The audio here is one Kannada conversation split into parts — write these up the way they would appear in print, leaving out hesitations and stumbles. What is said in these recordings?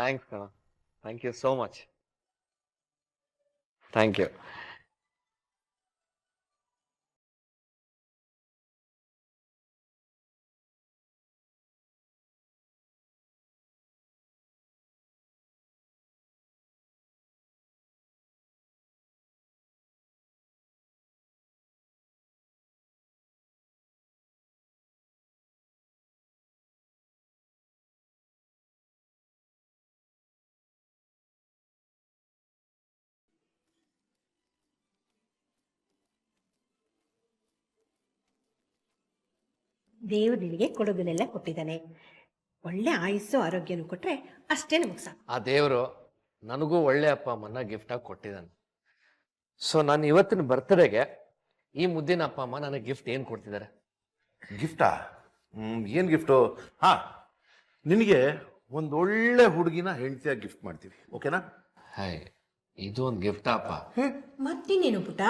ಥ್ಯಾಂಕ್ಸ್ ಕಣ. Thank you so much. Thank you. ದೇವ್ರು ನಿನಗೆ ಕೊಡೋದನ್ನೆಲ್ಲ ಕೊಟ್ಟಿದ್ದಾನೆ. ಒಳ್ಳೆ ಆಯುಸ್ಸು ಆರೋಗ್ಯನೂ ಕೊಟ್ರೆ ಅಷ್ಟೇ ನಮಗ್ ಸಾಕು. ಆ ದೇವರು ನನಗೂ ಒಳ್ಳೆ ಅಪ್ಪ ಅಮ್ಮನ ಗಿಫ್ಟ್ ಆಗಿ ಕೊಟ್ಟಿದ್ದಾನೆ. ಸೊ ನಾನು ಇವತ್ತಿನ ಬರ್ತ್ಡೇಗೆ ಈ ಮುದ್ದಿನ ಅಪ್ಪ ಅಮ್ಮ ನನಗೆ ಗಿಫ್ಟ್ ಏನ್ ಕೊಡ್ತಿದ್ದಾರೆ? ಗಿಫ್ಟಾ? ಏನ್ ಗಿಫ್ಟು? ಹಾ, ನಿನಗೆ ಒಂದು ಒಳ್ಳೆ ಹುಡುಗಿನ ಹೆಂಡತಿಯಾಗಿ ಗಿಫ್ಟ್ ಮಾಡ್ತೀವಿ, ಓಕೆನಾ? ಹಾಯ್, ಇದು ಒಂದು ಗಿಫ್ಟ್ ಅಪ್ಪ. ಮತ್ತಿನ್ನೇನು ಪುಟ,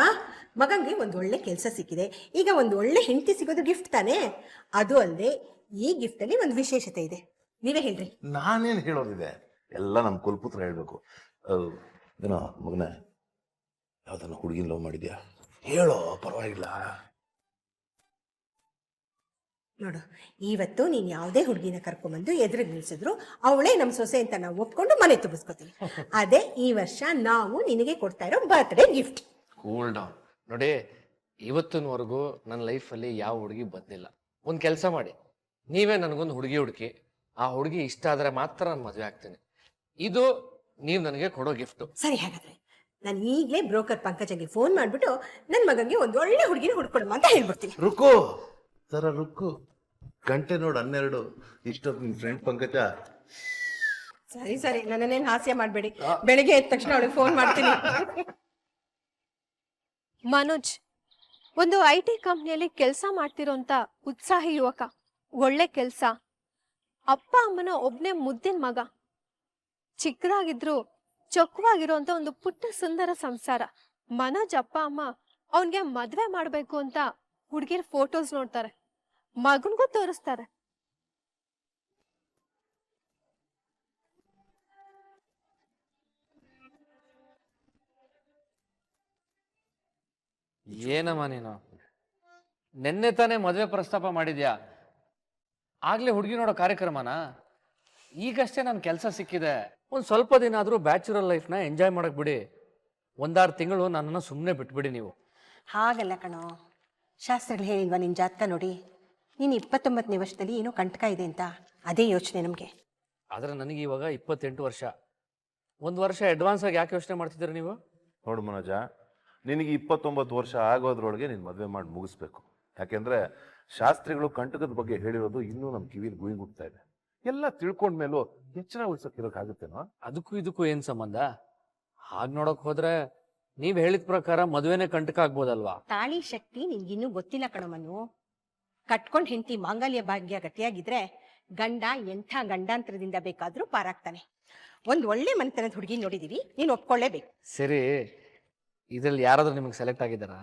ಮಗಂಗೆ ಒಂದು ಒಳ್ಳೆ ಕೆಲಸ ಸಿಕ್ಕಿದೆ. ಈಗ ಒಂದು ಒಳ್ಳೆ ಹೆಂಡತಿ ಸಿಗೋದು ಗಿಫ್ಟ್ ತಾನೇ. ಅದು ಅಲ್ಲದೆ ಈ ಗಿಫ್ಟ್ ಅಲ್ಲಿ ಒಂದು ವಿಶೇಷತೆ ಇದೆ, ನೀವೇ ಹೇಳ್ರಿ. ನಾನೇನು ಹೇಳೋದಿದೆ, ಎಲ್ಲ ನಮ್ಮ ಕುಲ್ಪುತ್ರ ಹೇಳ್ಬೇಕು. ಏನೋ ಮಗನ, ಯಾವ್ದನ್ನ ಹುಡುಗಿನ ಲವ್ ಮಾಡಿದ್ಯಾ? ಹೇಳೋ, ಪರವಾಗಿಲ್ಲ. ನೋಡು, ಇವತ್ತು ನೀನು ಯಾವುದೇ ಹುಡುಗಿನ ಕರ್ಕೊಂಬಂದು ಎದುರಿಗೆ ನಿಲ್ಸಿದ್ರು ಅವಳೇ ನಮ್ಮ ಸೊಸೆ ಅಂತ ನಾವು ಒಪ್ಕೊಂಡು ಮನೆ ತುಂಬಿಸ್ಕೊತೀವಿ. ಅದೇ ಈ ವರ್ಷ ನಾವು ನಿನಗೆ ಕೊಡ್ತಾ ಇರೋ ಬರ್ತ್ಡೇ ಗಿಫ್ಟ್. Cool down. ನೋಡಿ, ಇವತ್ತಿನವರೆಗೂ ನನ್ನ ಲೈಫಲ್ಲಿ ಯಾವ ಹುಡುಗಿ ಬಂದಿಲ್ಲ. ಒಂದು ಕೆಲಸ ಮಾಡಿ, ನೀವೇ ನನಗೊಂದು ಹುಡುಗಿ ಹುಡುಕಿ, ಆ ಹುಡುಗಿ ಇಷ್ಟ ಆದ್ರೆ ಮಾತ್ರ ನಾನು ಮದುವೆ ಆಗ್ತೀನಿ. ಇದು ನೀವು ನನಗೆ ಕೊಡೋ ಗಿಫ್ಟು. ಸರಿ, ಹಾಗಾದ್ರೆ ನಾನು ಈಗಲೇ ಬ್ರೋಕರ್ ಪಂಕಜಂಗೆ ಫೋನ್ ಮಾಡ್ಬಿಟ್ಟು ನನ್ನ ಮಗಂಗೆ ಒಂದು ಒಳ್ಳೆ ಹುಡುಗಿನ ಹುಡ್ಕೊಡಮ್ಮ ಅಂತ ಹೇಳ್ಬಿಡ್ತೀನಿ. ರುಕು ಸರ, ರುಕು. ಗಂಟೆ ನೋಡು 12. ಇಷ್ಟೊತ್ತು ನಿನ್ ಫ್ರೆಂಡ್ ಪಂಕಜ. ಸರಿ ಸರಿ, ನನ್ನನ್ನೇನು ಹಾಸ್ಯ ಮಾಡಬೇಡಿ. ಬೆಳಿಗ್ಗೆ ಎದ್ದ ತಕ್ಷಣ ಅವಳಿಗೆ ಫೋನ್ ಮಾಡ್ತೀನಿ. ಮನೋಜ್ ಒಂದು IT ಕಂಪ್ನಿಯಲ್ಲಿ ಕೆಲಸ ಮಾಡ್ತಿರೋಂತ ಉತ್ಸಾಹಿ ಯುವಕ, ಒಳ್ಳೆ ಕೆಲಸ, ಅಪ್ಪ ಅಮ್ಮನ ಒಬ್ನೇ ಮುದ್ದಿನ ಮಗ, ಚಿಕ್ಕದಾಗಿದ್ರು ಚೊಕ್ಕವಾಗಿರುವಂತ ಒಂದು ಪುಟ್ಟ ಸುಂದರ ಸಂಸಾರ. ಮನೋಜ್ ಅಪ್ಪ ಅಮ್ಮ ಅವನ್ಗೆ ಮದ್ವೆ ಮಾಡ್ಬೇಕು ಅಂತ ಹುಡುಗಿರ್ ಫೋಟೋಸ್ ನೋಡ್ತಾರೆ, ಮಗನ್ಗೂ ತೋರಿಸ್ತಾರೆ. ಏನಮ್ಮ ನೀನು, ನೆನ್ನೆ ತಾನೇ ಮದುವೆ ಪ್ರಸ್ತಾಪ ಮಾಡಿದ್ಯಾ, ಆಗ್ಲೇ ಹುಡುಗಿ ನೋಡೋ ಕಾರ್ಯಕ್ರಮನಾ? ಈಗಷ್ಟೇ ನನ್ನ ಕೆಲಸ ಸಿಕ್ಕಿದೆ, ಒಂದು ಸ್ವಲ್ಪ ದಿನ ಆದರೂ ಬ್ಯಾಚುಲರ್ ಲೈಫ್ನ ಎಂಜಾಯ್ ಮಾಡಕ್ ಬಿಡಿ. 1-6 ತಿಂಗಳು ನನ್ನನ್ನು ಸುಮ್ಮನೆ ಬಿಟ್ಬಿಡಿ ನೀವು. ಹಾಗಲ್ಲ ಕಣೋ, ಶಾಸ್ತ್ರಗಳು ಹೇಳಿಲ್ವಾ ನಿನ್ನ ಜಾತಕ ನೋಡಿ, ನೀನು 29ನೇ ವರ್ಷದಲ್ಲಿ ಏನೋ ಕಂಟಕ ಇದೆ ಅಂತ. ಅದೇ ಯೋಚನೆ ನಮಗೆ. ಆದರೆ ನನಗೆ ಇವಾಗ 28 ವರ್ಷ. 1 ವರ್ಷ ಅಡ್ವಾನ್ಸ್ ಆಗಿ ಯಾಕೆ ಯೋಚನೆ ಮಾಡ್ತಿದ್ದೀರಿ ನೀವು? ನೋಡು ಮನೋಜ, ನಿನಗೆ 29 ವರ್ಷ ಆಗೋದ್ರೊಳಗೆ ನೀನು ಮದುವೆ ಮಾಡಿ ಮುಗಿಸ್ಬೇಕು. ಯಾಕೆಂದ್ರೆ ಶಾಸ್ತ್ರಿಗಳು ಕಂಟಕದ ಬಗ್ಗೆ ಹೇಳಿರೋದು ಇನ್ನೂ ನಮ್ಮ ಕಿವಿಲಿ ಗುಯ್ಗುಡ್ತಾ ಇದೆ. ಎಲ್ಲ ತಿಳ್ಕೊಂಡ್ಮೇಲೂ ಎಚ್ಚರ ವಹಿಸೋಕಿರೋಕ್ಕಾಗುತ್ತೇನೋ? ಅದಕ್ಕೂ ಇದಕ್ಕೂ ಏನ್ ಸಂಬಂಧ? ಹಾಗೆ ನೋಡಕ್ ಹೋದ್ರೆ ನೀವ್ ಹೇಳಿದ ಪ್ರಕಾರ ಮದುವೆನೇ ಕಂಟಕ ಆಗ್ಬೋದಲ್ವಾ? ತಾಳಿ ಶಕ್ತಿ ನಿನ್ಗಿನ್ನೂ ಗೊತ್ತಿಲ್ಲ ಕಣಮನು. ಕಟ್ಕೊಂಡ್ ಹೆಂಡತಿ ಮಾಂಗಲ್ಯ ಭಾಗ್ಯ ಗಟ್ಟಿಯಾಗಿದ್ರೆ ಗಂಡ ಎಂಥ ಗಂಡಾಂತರದಿಂದ ಬೇಕಾದ್ರೂ ಪಾರಾಗ್ತಾನೆ. ಒಂದ್ ಒಳ್ಳೆ ಮನೆತನದ ಹುಡುಗಿ ನೋಡಿದೀವಿ, ನೀನ್ ಒಪ್ಕೊಳ್ಳೇಬೇಕು. ಸರಿ, ಇದ್ರಲ್ಲಿ ಯಾರಾದ್ರೂ ನಿಮಗೆ ಸೆಲೆಕ್ಟ್ ಆಗಿದ್ದಾರಾ?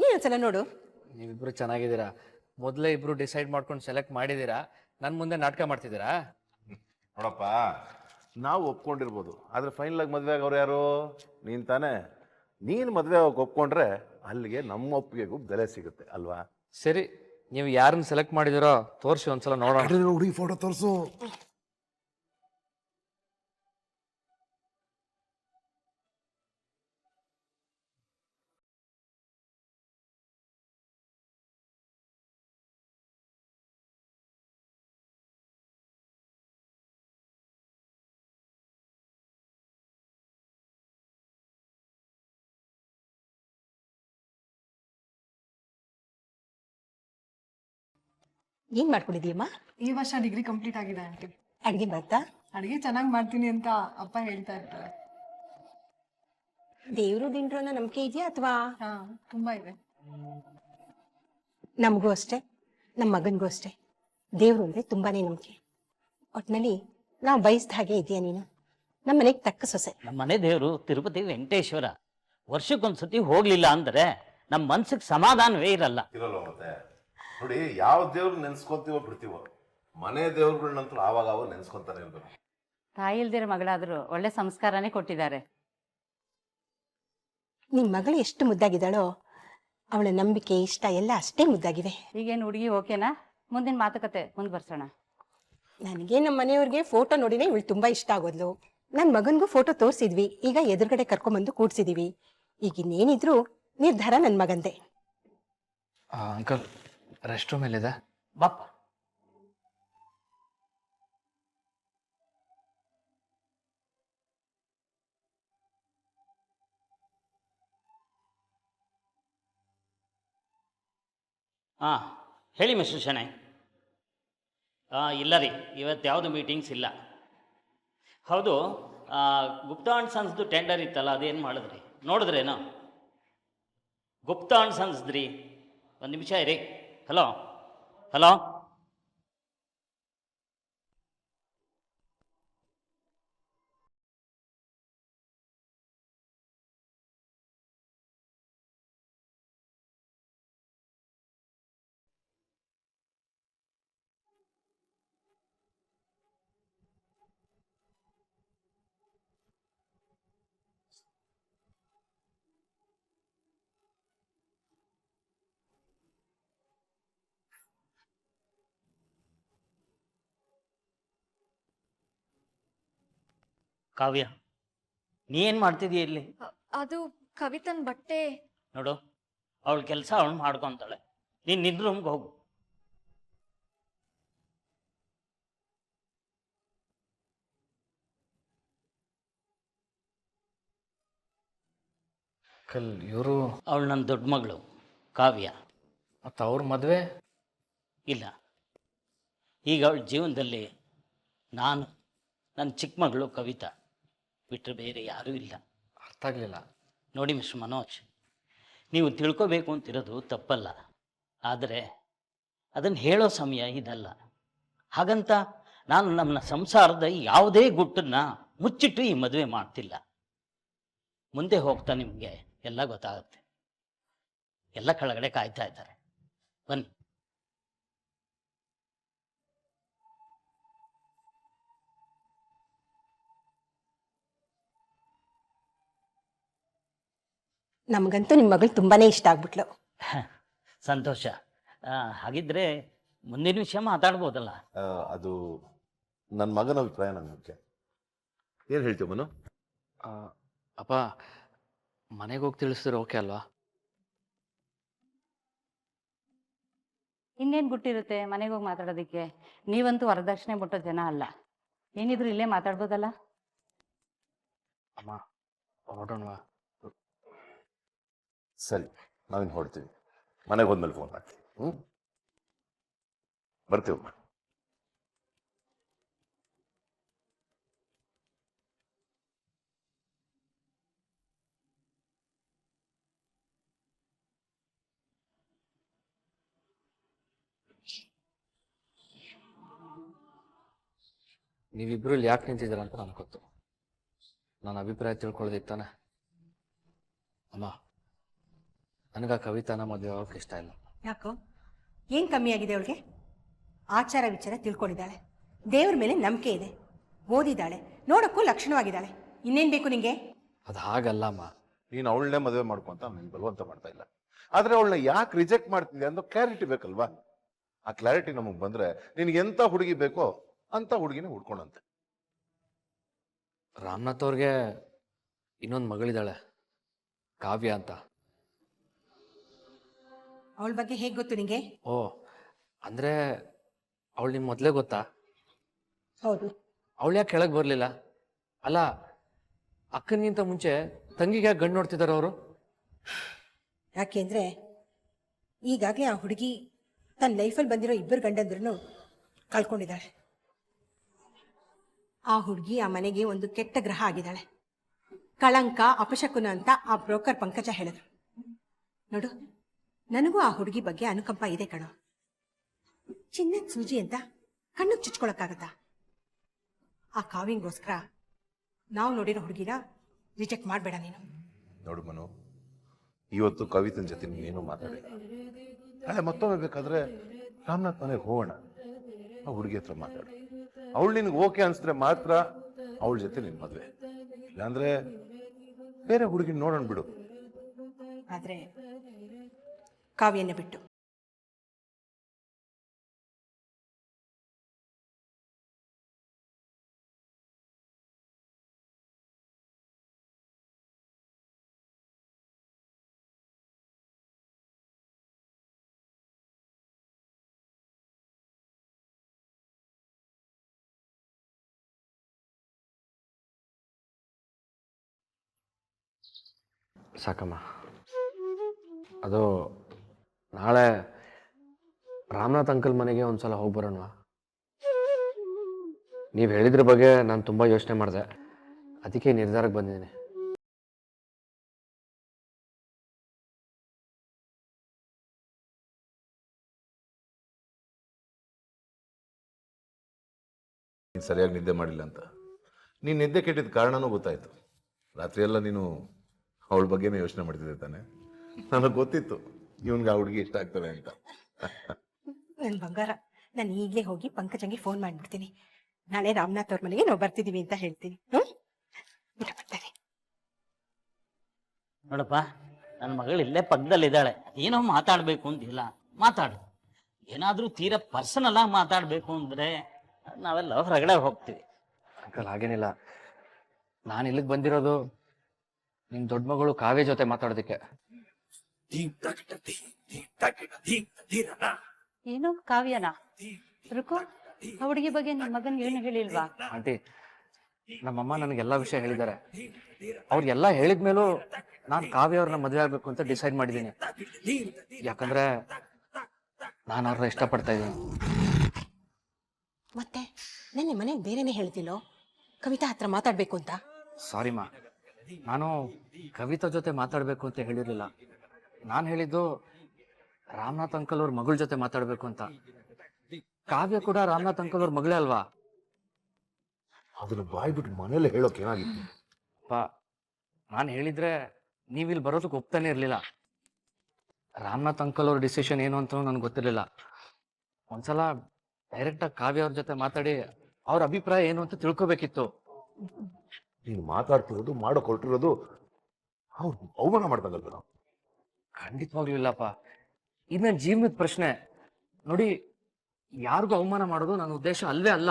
ನೀನೊಂದ್ಸಲ ನೋಡು. ನೀವಿಬ್ರು ಚೆನ್ನಾಗಿದ್ದೀರಾ. ಮೊದಲೇ ಇಬ್ರು ಡಿಸೈಡ್ ಮಾಡ್ಕೊಂಡು ಸೆಲೆಕ್ಟ್ ಮಾಡಿದೀರಾ, ನನ್ ಮುಂದೆ ನಾಟಕ ಮಾಡ್ತಿದ್ದೀರಾ? ನೋಡಪ್ಪ, ನಾವು ಒಪ್ಕೊಂಡಿರ್ಬೋದು, ಆದ್ರೆ ಫೈನಲ್ ಆಗಿ ಮದುವೆ ಆಗೋರು ಯಾರು? ನೀನ್ ತಾನೇ. ನೀನ್ ಮದುವೆ ಆಗೋಕೆ ಒಪ್ಕೊಂಡ್ರೆ ಅಲ್ಲಿಗೆ ನಮ್ಮ ಒಪ್ಪಿಗೆಗೂ ಬೆಲೆ ಸಿಗುತ್ತೆ ಅಲ್ವಾ? ಸರಿ, ನೀವು ಯಾರನ್ನ ಸೆಲೆಕ್ಟ್ ಮಾಡಿದಿರೋ ತೋರಿಸಿ ಒಂದ್ಸಲ ನೋಡೋಣ. ಹುಡುಗಿ ಫೋಟೋ ತೋರಿಸು. ಏನ್ ಮಾಡ್ಕೊಂಡಿದೀಯಮ್ಮ? ಈ ವರ್ಷ ಡಿಗ್ರಿ ಕಂಪ್ಲೀಟ್ ಆಗಿದೆ ಆಂಟಿ. ಅಡ್ಗೆ ಬರ್ತಾ? ಅಡಿಗೆ ಚೆನ್ನಾಗಿ ಮಾಡ್ತೀನಿ ಅಂತ ಅಪ್ಪ ಹೇಳ್ತಾ ಇರ್ತಾರೆ. ದೇವ್ರು ದಿಂಡ್ರು ಅನ್ನೋ ನಂಬಿಕೆ ಇದೆಯಾ ಅಥವಾ? ಹಾ, ತುಂಬಾ ಇದೆ. ನಮಗೂ ಅಷ್ಟೇ, ನಮ್ಮ ಮಗನ್ಗೂ ಅಷ್ಟೇ. ದೇವ್ರು ಅಂದ್ರೆ ತುಂಬಾನೇ ನಂಬಿಕೆ. ಒಟ್ನಲ್ಲಿ ನಾವು ಬಯಸ್ದ ಹಾಗೆ ಇದೆಯಾ ನೀನು? ನಮ್ಮ ಮನೆಗೆ ತಕ್ಕ ಸೊಸೆ. ನಮ್ಮ ಮನೆ ದೇವರು ತಿರುಪತಿ ವೆಂಕಟೇಶ್ವರ. ವರ್ಷಕ್ಕೊಂದ್ಸತಿ ಹೋಗ್ಲಿಲ್ಲ ಅಂದ್ರೆ ನಮ್ಮ ಮನ್ಸಿಗೆ ಸಮಾಧಾನವೇ ಇರಲ್ಲ. ಇರಲ್ಲ ಮತ್ತೆ. ನೋಡಿ, ಯಾವ ದೇವ್ರು ನೆನ್ಸ್ಕೊಂತೀವೋ ಬಿಡ್ತೀವೋ, ಮನೆ ದೇವ್ರುಗಳನ್ನಂತೂ ಆವಾಗ ಅವಾಗ ನೆನ್ಸ್ಕೊಂತಾನೆ ಇರ್ಬೇಕು. ತಾಯಿ ಇಲ್ದಿರ ಮಗಳಾದ್ರು ಒಳ್ಳೆ ಸಂಸ್ಕಾರನೇ ಕೊಟ್ಟಿದ್ದಾರೆ. ನಿಮ್ ಮಗಳು ಎಷ್ಟು ಮುದ್ದಾಗಿದ್ದಾಳೋ ಅವಳ ನಂಬಿಕೆ ಇಷ್ಟ ಎಲ್ಲ ಅಷ್ಟೇ ಮುದ್ದಾಗಿವೆ. ಈಗೇನು ಹುಡುಗಿ ಓಕೆನಾ? ಮುಂದಿನ ಮಾತುಕತೆ ಮುಂದುವರ್ಸೋಣ. ನನಗೆ ನಮ್ಮ ಮನೆಯವ್ರಿಗೆ ಫೋಟೋ ನೋಡಿನೇ ಇವಳು ತುಂಬಾ ಇಷ್ಟ ಆಗೋದ್ಲು. ನನ್ನ ಮಗನ್ಗೂ ಫೋಟೋ ತೋರಿಸಿದ್ವಿ, ಈಗ ಎದುರುಗಡೆ ಕರ್ಕೊಂಬಂದು ಕೂಡ್ಸಿದೀವಿ. ಈಗ ಇನ್ನೇನಿದ್ರು ನಿರ್ಧಾರ ನನ್ನ ಮಗಂದೆ. ಅಂಕಲ್, ರೆಸ್ಟ್ ರೂಮ್ ಎಲ್ಲಿದೆ? ಬಾಪ. ಹಾಂ, ಹೇಳಿ ಮಿಸ್ಟರ್ ಶೆಣೈ. ಇಲ್ಲ ರೀ, ಇವತ್ತು ಯಾವುದು ಮೀಟಿಂಗ್ಸ್ ಇಲ್ಲ. ಹೌದು, ಗುಪ್ತಾ ಆ್ಯಂಡ್ ಸನ್ಸ್ದು ಟೆಂಡರ್ ಇತ್ತಲ್ಲ, ಅದೇನು ಮಾಡಿದ್ರಿ? ನೋಡಿದ್ರೇನೋ? ಗುಪ್ತಾ ಆ್ಯಂಡ್ ಸನ್ಸ್ದ್ರಿ. ಒಂದು ನಿಮಿಷ ಇರಿ. ಹಲೋ ಹಲೋ, ಕಾವ್ಯ, ನೀ ಏನು ಮಾಡ್ತಿದೀಯ ಇಲ್ಲಿ? ಅದು ಕವಿತನ್ ಬಟ್ಟೆ. ನೋಡು, ಅವಳ ಕೆಲಸ ಅವಳು ಮಾಡ್ಕೊತಾಳೆ. ನೀನು ನಿನ್ನ ರೂಮ್ಗೆ ಹೋಗು. ಅಂಕಲ್, ಇವರು ಅವಳು ನನ್ನ ದೊಡ್ಡ ಮಗಳು ಕಾವ್ಯ. ಮತ್ತು ಅವ್ರ ಮದುವೆ? ಇಲ್ಲ, ಈಗ ಅವಳ ಜೀವನದಲ್ಲಿ ನಾನು, ನನ್ನ ಚಿಕ್ಕ ಮಗಳು ಕವಿತಾ ಬಿಟ್ಟರೆ ಬೇರೆ ಯಾರೂ ಇಲ್ಲ. ಅರ್ಥ ಆಗಲಿಲ್ಲ. ನೋಡಿ ಮಿಸ್ಟರ್ ಮನೋಜ್, ನೀವು ತಿಳ್ಕೊಬೇಕು ಅಂತಿರೋದು ತಪ್ಪಲ್ಲ, ಆದರೆ ಅದನ್ನು ಹೇಳೋ ಸಮಯ ಇದಲ್ಲ. ಹಾಗಂತ ನಾನು ನಮ್ಮ ಸಂಸಾರದ ಯಾವುದೇ ಗುಟ್ಟನ್ನು ಮುಚ್ಚಿಟ್ಟು ಈ ಮದುವೆ ಮಾಡ್ತಿಲ್ಲ. ಮುಂದೆ ಹೋಗ್ತಾ ನಿಮಗೆ ಎಲ್ಲ ಗೊತ್ತಾಗುತ್ತೆ. ಎಲ್ಲ ಕೆಳಗಡೆ ಕಾಯ್ತಾ ಇದ್ದಾರೆ. ಬನ್ನಿ. ನಮಗಂತೂ ನಿಮ್ಮ ಮಗಳು ತುಂಬಾನೇ ಇಷ್ಟ ಆಗ್ಬಿಟ್ಲು. ಸಂತೋಷ. ಹಾಗಿದ್ರೆ ಮುಂದಿನ ವಿಷಯ ಮಾತಾಡ್ಬೋದಲ್ಲ? ಅದು ನನ್ನ ಮಗನ ಅಭಿಪ್ರಾಯ ನನಗೆ ಮುಖ್ಯ. ಏನು ಹೇಳ್ತೀವಿ ಮನು? ಅಪ್ಪ, ಮನೆಗೆ ಹೋಗಿ ತಿಳಿಸಿದ್ರೆ ಓಕೆ ಅಲ್ವಾ? ಇನ್ನೇನು ಗುಟ್ಟಿರುತ್ತೆ ಮನೆಗೆ ಹೋಗಿ ಮಾತಾಡೋದಕ್ಕೆ? ನೀವಂತೂ ವರದಕ್ಷಿಣೆ ಮುಟ್ಟೋ ಜನ ಅಲ್ಲ. ಏನಿದ್ರು ಇಲ್ಲೇ ಮಾತಾಡ್ಬೋದಲ್ಲ? ಅಮ್ಮ, ಹೊರಡೋಣವಾ? ಸರಿ, ನಾವಿನ್ನು ಹೊಡ್ತೀವಿ. ಮನೆಗೆ ಹೋದ್ಮೇಲೆ ಫೋನ್ ಮಾಡ್ತೀವಿ. ಬರ್ತೀವಮ್ಮ. ನೀವಿಬ್ರು ಇಲ್ಲಿ ಯಾಕೆ ನಿಂತಿದ್ದೀರ ಅಂತ ನನಗೆ ಗೊತ್ತು. ನನ್ನ ಅಭಿಪ್ರಾಯ ತಿಳ್ಕೊಳ್ಳೋದಿಕ್ಕೆ ತಾನೆ. ಅಮ್ಮ, ನನಗೆ ಆ ಕವಿತಾನ ಮದುವೆ ಆಗೋಕೆ ಇಷ್ಟ ಇಲ್ಲ. ಯಾಕೋ, ಏನ್ ಕಮ್ಮಿ ಆಗಿದೆ ಅವಳಿಗೆ? ಆಚಾರ ವಿಚಾರ ತಿಳ್ಕೊಂಡಿದ್ದಾಳೆ, ದೇವ್ರ ಮೇಲೆ ನಂಬಿಕೆ ಇದೆ, ಓದಿದ್ದಾಳೆ, ನೋಡಕ್ಕೂ ಲಕ್ಷಣವಾಗಿದ್ದಾಳೆ. ಇನ್ನೇನ್ ಬೇಕು ನಿಂಗೆ? ಅದು ಹಾಗಲ್ಲ ಅಮ್ಮ. ನೀನು ಅವಳನ್ನೇ ಮದುವೆ ಮಾಡ್ಕೊಂತ ನೀನು ಬಲವಂತ ಮಾಡ್ತಾ ಇಲ್ಲ. ಆದ್ರೆ ಅವಳನ್ನ ಯಾಕೆ ರಿಜೆಕ್ಟ್ ಮಾಡ್ತಿದ್ದೆ ಅನ್ನೋ ಕ್ಲಾರಿಟಿ ಬೇಕಲ್ವಾ? ಆ ಕ್ಲಾರಿಟಿ ನಮಗೆ ಬಂದ್ರೆ ನಿನ್ಗೆ ಎಂತ ಹುಡುಗಿ ಬೇಕೋ ಅಂತ ಹುಡುಗಿನ ಹುಡ್ಕೊಂಡಂತೆ. ರಾಮನಾಥ್ ಅವ್ರಿಗೆ ಇನ್ನೊಂದು ಮಗಳಿದ್ದಾಳೆ, ಕಾವ್ಯ ಅಂತ. ಅವಳ ಬಗ್ಗೆ ಹೇಗೆ ಗೊತ್ತು ನಿಂಗೆ? ಓ, ಅಂದ್ರೆ ಅವಳು ನಿಮ್ಗೆ ಮೊದಲೇ ಗೊತ್ತಾ? ಹೌದು. ಅವಳು ಯಾಕೆ ಕೆಳಗೆ ಬರಲಿಲ್ಲ? ಅಲ್ಲ, ಅಕ್ಕನಿಗಿಂತ ಮುಂಚೆ ತಂಗಿಗೆ ಯಾಕೆ ಗಂಡು ನೋಡ್ತಿದ್ದಾರೆ ಅವರು? ಯಾಕೆಂದ್ರೆ ಈಗಾಗಲೇ ಆ ಹುಡುಗಿ ತನ್ನ ಲೈಫಲ್ಲಿ ಬಂದಿರೋ ಇಬ್ಬರು ಗಂಡಂದ್ರನ್ನು ಕಳ್ಕೊಂಡಿದ್ದಾಳೆ. ಆ ಹುಡುಗಿ ಆ ಮನೆಗೆ ಒಂದು ಕೆಟ್ಟ ಗ್ರಹ ಆಗಿದ್ದಾಳೆ, ಕಳಂಕ, ಅಪಶಕುನ ಅಂತ ಆ ಬ್ರೋಕರ್ ಪಂಕಜ ಹೇಳಿದ್ರು. ನೋಡು, ನನಗೂ ಆ ಹುಡುಗಿ ಬಗ್ಗೆ ಅನುಕಂಪ ಇದೆ ಕಣೋ. ಚಿನ್ನದ ಸೂಜಿ ಅಂತ ಕಣ್ಣಿಗೆ ಚುಚ್ಕೊಳಕ್ಕಾಗತ್ತಾ? ಆ ಕಾವ್ಯಂಗೋಸ್ಕರ ನಾವು ನೋಡಿರೋ ಹುಡುಗಿನ ರಿಜೆಕ್ಟ್ ಮಾಡಬೇಡ ನೀನು. ನೋಡು ಮನು, ಇವತ್ತು ಕವಿತನ ಜೊತೆ ನೀನೇನು ಮಾತಾಡಿಲ್ಲ. ನಾಳೆ ಮತ್ತೊಮ್ಮೆ ಬೇಕಾದ್ರೆ ರಾಮನಾಥ್ ಮನೆಗೆ ಹೋಗೋಣ. ಆ ಹುಡುಗಿ ಹತ್ರ ಮಾತಾಡು. ಅವಳು ನಿನ್ಗೆ ಓಕೆ ಅನ್ಸಿದ್ರೆ ಮಾತ್ರ ಅವಳ ಜೊತೆ ನಿನ್ ಮದ್ವೆ, ಇಲ್ಲಾಂದ್ರೆ ಬೇರೆ ಹುಡುಗಿ ನೋಡೋಣ ಬಿಡು. ಆದ್ರೆ ಕಾವ್ಯನ ಬಿಟ್ಟು. ಸಾಕಮ್ಮ. ಅದು ನಾಳೆ ರಾಮನಾಥ್ ಅಂಕಲ್ ಮನೆಗೆ ಒಂದ್ಸಲ ಹೋಗಿ ಬರೋಣ. ನೀವು ಹೇಳಿದ್ರ ಬಗ್ಗೆ ನಾನು ತುಂಬ ಯೋಚನೆ ಮಾಡಿದೆ, ಅದಕ್ಕೆ ನಿರ್ಧಾರಕ್ಕೆ ಬಂದಿದ್ದೀನಿ. ನೀನು ಸರಿಯಾಗಿ ನಿದ್ದೆ ಮಾಡಿಲ್ಲ ಅಂತ. ನೀನು ನಿದ್ದೆ ಕೆಟ್ಟಿದ್ದ ಕಾರಣನೂ ಗೊತ್ತಾಯ್ತು. ರಾತ್ರಿ ಎಲ್ಲ ನೀನು ಅವಳ ಬಗ್ಗೆನೇ ಯೋಚನೆ ಮಾಡ್ತಿದ್ದೆ ತಾನೆ. ನನಗೆ ಗೊತ್ತಿತ್ತು ಇವನ್ಗೆ ಆ ಹುಡುಗಿ ಇಷ್ಟ ಆಗ್ತದೆ ಅಂತ. ನನ್ನ ಬಂಗಾರ, ನಾನು ಈಗಲೇ ಹೋಗಿ ಪಂಕಜಂಗೆ ಫೋನ್ ಮಾಡಿಬಿಡ್ತೀನಿ. ನಾಳೆ ರಾಮನಾಥ್ ಅವ್ರ ಮನೆಗೆ ನಾವು ಬರ್ತಿದೀವಿ ಅಂತ ಹೇಳ್ತೀನಿ. ಬರ್ತಾರೆ. ನೋಡಪ್ಪ, ನನ್ನ ಮಗಳು ಇಲ್ಲೇ ಪಕ್ಕದಲ್ಲಿದ್ದಾಳೆ. ಏನೋ ಮಾತಾಡಬೇಕು ಅಂತಿಲ್ಲ, ಮಾತಾಡು. ಏನಾದರೂ ತೀರಾ ಪರ್ಸನಲ್ ಆಗಿ ಮಾತಾಡಬೇಕು ಅಂದರೆ ನಾವೆಲ್ಲ ಹೊರಗಡೆ ಹೋಗ್ತೀವಿ. ಅಂಕಲ್ ಹಾಗೇನಿಲ್ಲ, ನಾನು ಇಲ್ಲಿಗೆ ಬಂದಿರೋದು ನಿಮ್ಮ ದೊಡ್ಡ ಮಗಳು ಕಾವ್ಯ ಜೊತೆ ಮಾತಾಡೋದಕ್ಕೆ. ಏನು ಕಾವ್ಯನಾ? ರುಕು, ಆ ಹುಡುಗಿ ಬಗ್ಗೆ ನಿನ್ ಮಗನ್ ಏನು ಹೇಳಿಲ್ವಾ? ಆಂಟಿ, ನಮ್ಮಮ್ಮ ನನಗೆಲ್ಲ ವಿಷಯ ಹೇಳಿದ್ದಾರೆ. ಅವ್ರಿಗೆಲ್ಲ ಹೇಳಿದ್ಮೇಲೂ ನಾನು ಕಾವ್ಯ ಅವ್ರನ್ನ ಮದುವೆ ಆಗ್ಬೇಕು ಅಂತ ಡಿಸೈಡ್ ಮಾಡಿದ್ದೀನಿ. ಯಾಕಂದ್ರೆ ನಾನು ಅವ್ರನ್ನ ಇಷ್ಟಪಡ್ತಾ ಇದ್ದೀನಿ. ಮತ್ತೆ ನೆನ್ನೆ ಮನೆಗೆ ಬೇರೆನೆ ಹೇಳ್ತಿಲ್ಲೋ ಕವಿತಾ ಹತ್ರ ಮಾತಾಡ್ಬೇಕು ಅಂತ? ಸಾರಿ ಮಾ, ನಾನು ಕವಿತಾ ಜೊತೆ ಮಾತಾಡಬೇಕು ಅಂತ ಹೇಳಿರಲಿಲ್ಲ. ನಾನು ಹೇಳಿದ್ದು ರಾಮನಾಥ್ ಅಂಕಲ್ ಅವ್ರ ಮಗಳ ಜೊತೆ ಮಾತಾಡಬೇಕು ಅಂತ. ಕಾವ್ಯ ಕೂಡ ರಾಮನಾಥ್ ಅಂಕಲ್ ಅವ್ರ ಮಗಳೇ ಅಲ್ವಾ? ಅದನ್ನು ಬಾಯ್ಬಿಟ್ಟು ಮನೇಲಿ ಹೇಳೋಕೆ ಏನಾಗಿತ್ತು? ಅಪ್ಪ, ನಾನು ಹೇಳಿದ್ರೆ ನೀವಿಲ್ಲಿ ಬರೋದಕ್ಕೆ ಒಪ್ತಾನೆ ಇರಲಿಲ್ಲ. ರಾಮನಾಥ್ ಅಂಕಲ್ ಅವ್ರ ಡಿಸಿಷನ್ ಏನು ಅಂತ ನನಗೆ ಗೊತ್ತಿರಲಿಲ್ಲ. ಒಂದ್ಸಲ ಡೈರೆಕ್ಟಾಗಿ ಕಾವ್ಯ ಅವ್ರ ಜೊತೆ ಮಾತಾಡಿ ಅವ್ರ ಅಭಿಪ್ರಾಯ ಏನು ಅಂತ ತಿಳ್ಕೊಬೇಕಿತ್ತು. ನೀನು ಮಾತಾಡ್ತಿರೋದು, ಮಾಡೋಕೆ ಹೊರಟಿರೋದು ಅವ್ರು ಅವಮಾನ ಮಾಡ್ದಂಗಲ್ವ ನಾವು? ಖಂಡಿತವಾಗ್ಲೂ ಇಲ್ಲಪ್ಪ, ಇದು ನನ್ನ ಜೀವನದ ಪ್ರಶ್ನೆ. ನೋಡಿ, ಯಾರಿಗೂ ಅವಮಾನ ಮಾಡೋದು ನನ್ನ ಉದ್ದೇಶ ಅಲ್ವೇ ಅಲ್ಲ.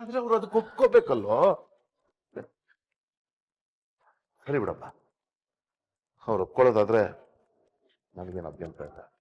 ಆದ್ರೆ ಅವ್ರು ಅದಕ್ಕೆ ಒಪ್ಕೋಬೇಕಲ್ವೋ? ಸರಿ ಬಿಡಪ್ಪ, ಅವ್ರು ಒಪ್ಕೊಳ್ಳೋದಾದ್ರೆ ನನಗೇನು ಅಭ್ಯಂತರ ಇಲ್ಲ.